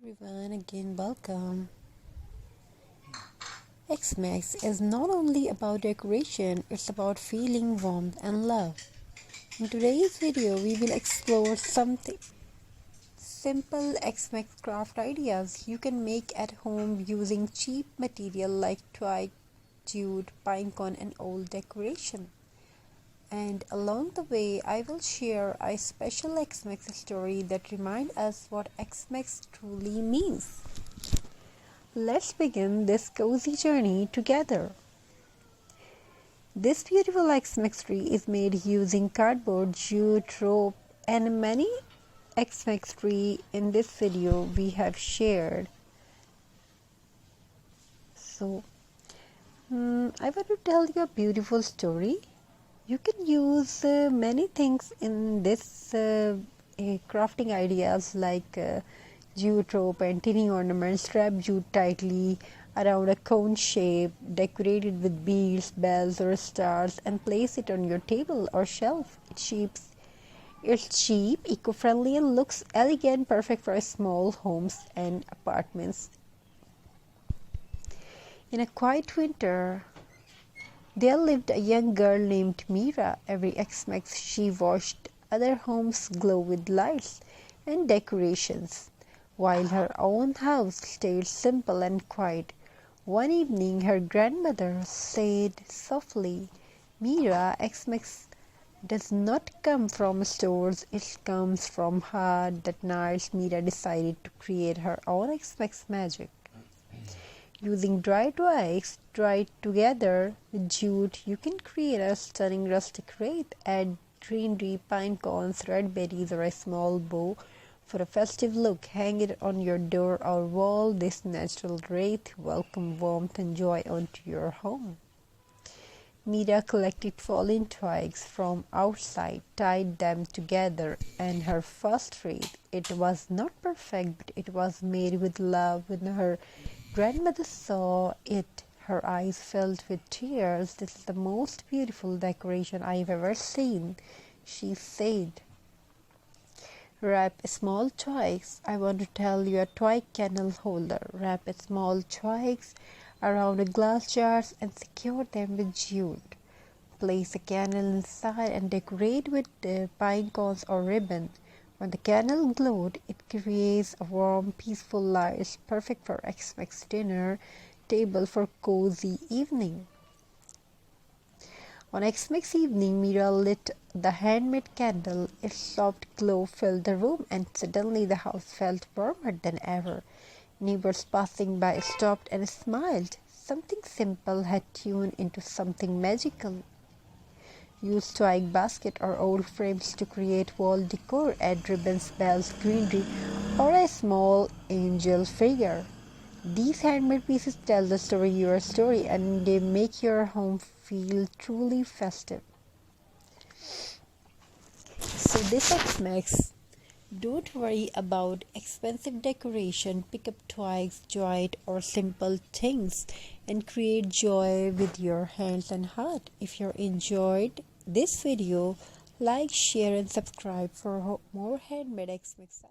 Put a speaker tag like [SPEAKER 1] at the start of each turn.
[SPEAKER 1] Everyone, again welcome. Xmas is not only about decoration, it's about feeling warmth and love. In today's video, we will explore something simple Xmas craft ideas you can make at home using cheap material like twine, jute, pinecone and old decoration. And along the way, I will share a special Xmas story that reminds us what Xmas truly means. Let's begin this cozy journey together. This beautiful Xmas tree is made using cardboard, jute, rope, and many Xmas tree in this video we have shared. So, I want to tell you a beautiful story. You can use many things in this crafting ideas like jute rope and tiny ornaments. Wrap jute tightly around a cone shape, decorate it with beads, bells or stars and place it on your table or shelf. It's cheap, eco-friendly and looks elegant, perfect for small homes and apartments. In a quiet winter, there lived a young girl named Mira. Every Xmas she watched other homes glow with lights and decorations, while her own house stayed simple and quiet. One evening her grandmother said softly, "Mira, Xmas does not come from stores, it comes from heart." That night Mira decided to create her own Xmas magic. Using dry twigs dried together with jute, you can create a stunning rustic wreath. Add greenery, pine cones, red berries, or a small bow for a festive look. Hang it on your door or wall. This natural wreath welcome warmth and joy onto your home. Mira collected fallen twigs from outside, tied them together, and her first wreath. It was not perfect, but it was made with love. When her grandmother saw it, her eyes filled with tears. "This is the most beautiful decoration I've ever seen," she said. Wrap small twigs. I want to tell you a twig candle holder. Wrap small twigs around glass jars and secure them with jute. Place a candle inside and decorate with pine cones or ribbon. When the candle glowed, it creates a warm, peaceful light. It's perfect for Xmas dinner table for cozy evening. On Xmas evening, Mira lit the handmade candle. Its soft glow filled the room, and suddenly the house felt warmer than ever. Neighbors passing by stopped and smiled. Something simple had turned into something magical. Use twig basket or old frames to create wall decor. Add ribbons, bells, greenery, or a small angel figure. These handmade pieces tell the story, your story, and they make your home feel truly festive. So this Xmas, don't worry about expensive decoration. Pick up twigs, jute, or simple things and create joy with your hands and heart. If you enjoyed this video, like, share and subscribe for more handmade Xmas.